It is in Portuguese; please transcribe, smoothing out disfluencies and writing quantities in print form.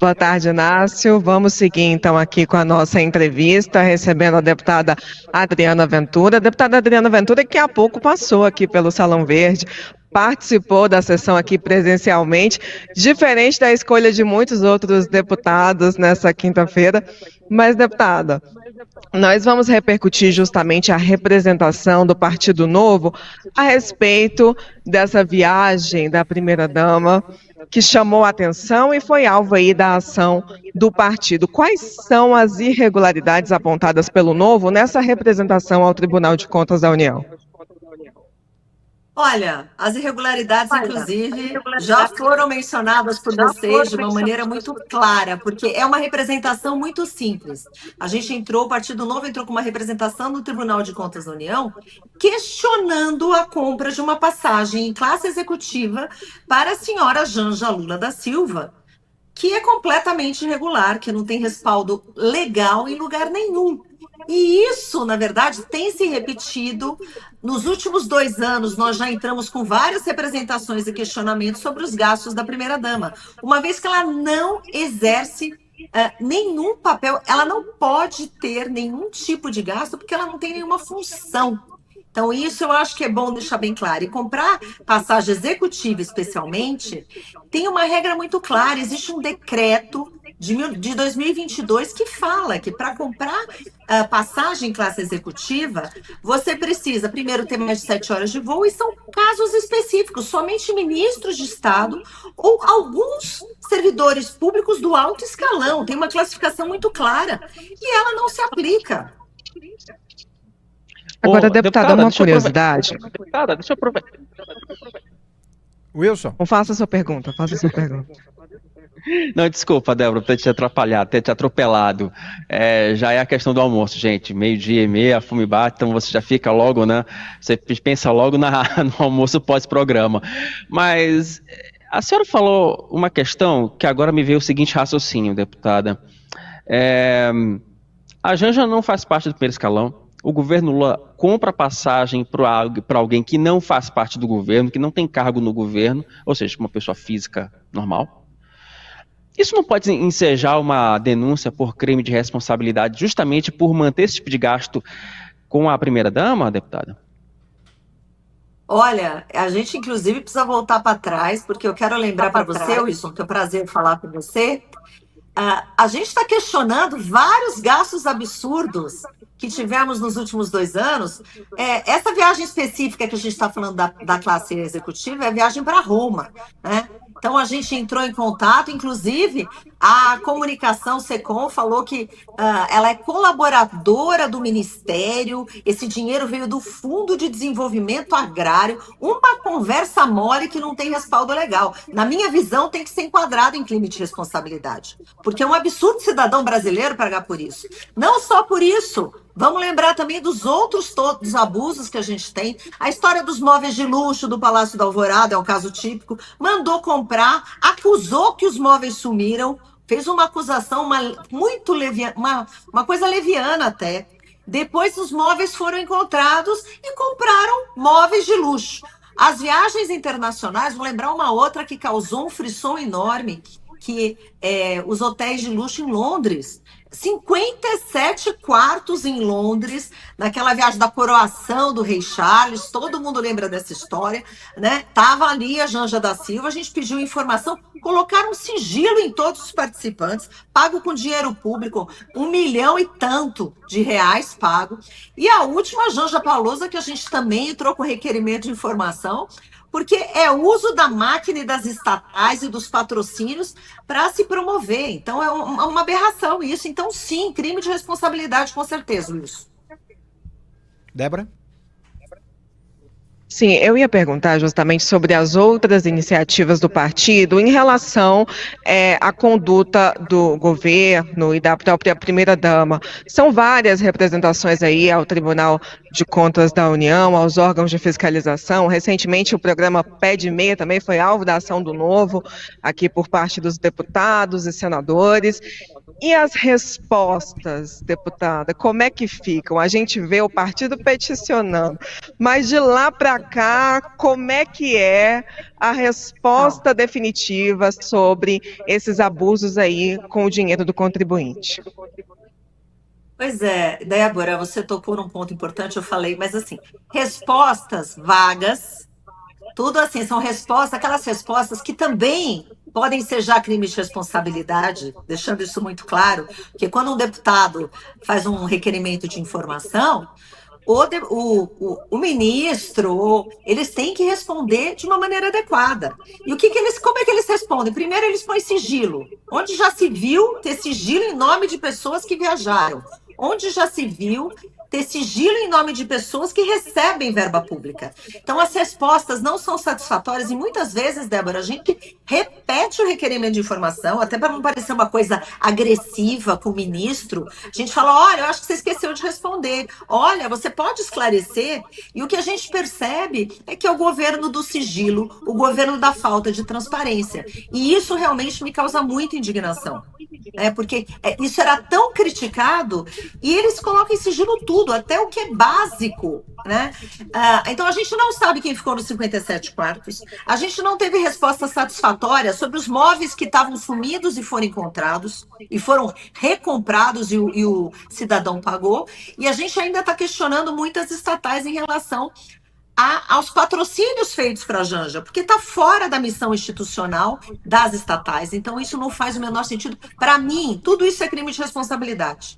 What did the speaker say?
Boa tarde, Inácio. Vamos seguir, então, aqui com a nossa entrevista, recebendo a deputada Adriana Ventura. A deputada Adriana Ventura, que há pouco passou aqui pelo Salão Verde, participou da sessão aqui presencialmente, diferente da escolha de muitos outros deputados nessa quinta-feira. Mas, deputada, nós vamos repercutir justamente a representação do Partido Novo a respeito dessa viagem da primeira-dama, que chamou a atenção e foi alvo aí da ação do partido. Quais são as irregularidades apontadas pelo Novo nessa representação ao Tribunal de Contas da União? Olha, as irregularidades, inclusive, já foram mencionadas por vocês de uma maneira muito clara, porque é uma representação muito simples. O Partido Novo entrou com uma representação no Tribunal de Contas da União, questionando a compra de uma passagem em classe executiva para a senhora Janja Lula da Silva, que é completamente irregular, que não tem respaldo legal em lugar nenhum. E isso, na verdade, tem se repetido. Nos últimos 2 anos, nós já entramos com várias representações e questionamentos sobre os gastos da primeira-dama, uma vez que ela não exerce nenhum papel, ela não pode ter nenhum tipo de gasto, porque ela não tem nenhuma função. Então, isso eu acho que é bom deixar bem claro. E comprar passagem executiva, especialmente, tem uma regra muito clara. Existe um decreto de 2022 que fala que para comprar passagem em classe executiva, você precisa primeiro ter mais de 7 horas de voo, e são casos específicos, somente ministros de Estado ou alguns servidores públicos do alto escalão. Tem uma classificação muito clara e ela não se aplica. Agora, deputada, uma curiosidade. Deputada, deixa eu aproveitar. Wilson. Faça a sua pergunta, Não, desculpa, Débora, por ter te atrapalhado, ter te atropelado. Já é a questão do almoço, gente. 12:30, a fome bate, então você já fica logo, né? Você pensa logo no almoço pós-programa. Mas a senhora falou uma questão que agora me veio o seguinte raciocínio, deputada. A Janja não faz parte do primeiro escalão. O governo Lula compra passagem para alguém que não faz parte do governo, que não tem cargo no governo, ou seja, uma pessoa física normal. Isso não pode ensejar uma denúncia por crime de responsabilidade justamente por manter esse tipo de gasto com a primeira-dama, deputada? Olha, a gente inclusive precisa voltar para trás, porque eu quero lembrar para você, Wilson, que é um prazer falar com você. A gente está questionando vários gastos absurdos que tivemos nos últimos 2 anos. Essa viagem específica que a gente está falando da classe executiva é a viagem para Roma, né? Então, a gente entrou em contato, inclusive, a comunicação SECOM falou que ela é colaboradora do Ministério, esse dinheiro veio do Fundo de Desenvolvimento Agrário, uma conversa mole que não tem respaldo legal. Na minha visão, tem que ser enquadrado em crime de responsabilidade, porque é um absurdo cidadão brasileiro pagar por isso. Não só por isso, vamos lembrar também dos outros todos abusos que a gente tem. A história dos móveis de luxo do Palácio da Alvorada é um caso típico. Mandou comprar, acusou que os móveis sumiram, fez uma acusação muito leviana, uma coisa leviana até. Depois os móveis foram encontrados e compraram móveis de luxo. As viagens internacionais, vou lembrar uma outra que causou um frisson enorme, que os hotéis de luxo em Londres. 57 quartos em Londres, naquela viagem da coroação do rei Charles, todo mundo lembra dessa história, né? Tava ali a Janja da Silva, a gente pediu informação, colocaram um sigilo em todos os participantes, pago com dinheiro público, 1 milhão e tanto de reais pago. E a última, a Janja Palosa, que a gente também entrou com requerimento de informação, porque é o uso da máquina e das estatais e dos patrocínios para se promover. Então, é uma aberração isso. Então, sim, crime de responsabilidade, com certeza, Wilson. Débora? Sim, eu ia perguntar justamente sobre as outras iniciativas do partido em relação à conduta do governo e da própria primeira-dama. São várias representações aí ao Tribunal de Contas da União, aos órgãos de fiscalização. Recentemente, o programa Pé de Meia também foi alvo da ação do Novo, aqui por parte dos deputados e senadores. E as respostas, deputada, como é que ficam? A gente vê o partido peticionando, mas de lá para cá, como é que é a resposta definitiva sobre esses abusos aí com o dinheiro do contribuinte? Pois é, Débora, você tocou num ponto importante, eu falei, mas assim, respostas vagas, tudo assim, são respostas, aquelas respostas que também podem ser já crime de responsabilidade, deixando isso muito claro, porque quando um deputado faz um requerimento de informação, o ministro, eles têm que responder de uma maneira adequada. E como é que eles respondem? Primeiro, eles põem sigilo. Onde já se viu ter sigilo em nome de pessoas que viajaram? Onde já se viu ter sigilo em nome de pessoas que recebem verba pública? Então, as respostas não são satisfatórias e muitas vezes, Débora, a gente repete o requerimento de informação, até para não parecer uma coisa agressiva com o ministro. A gente fala, olha, eu acho que você esqueceu de responder. Olha, você pode esclarecer? E o que a gente percebe é que é o governo do sigilo, o governo da falta de transparência. E isso realmente me causa muita indignação. Porque isso era tão criticado e eles colocam em sigilo tudo, até o que é básico, né? Então a gente não sabe quem ficou nos 57 quartos, a gente não teve resposta satisfatória sobre os móveis que estavam sumidos e foram encontrados e foram recomprados e o cidadão pagou, e a gente ainda está questionando muitas estatais em relação aos patrocínios feitos para a Janja, porque está fora da missão institucional das estatais. Então, isso não faz o menor sentido. Para mim, tudo isso é crime de responsabilidade.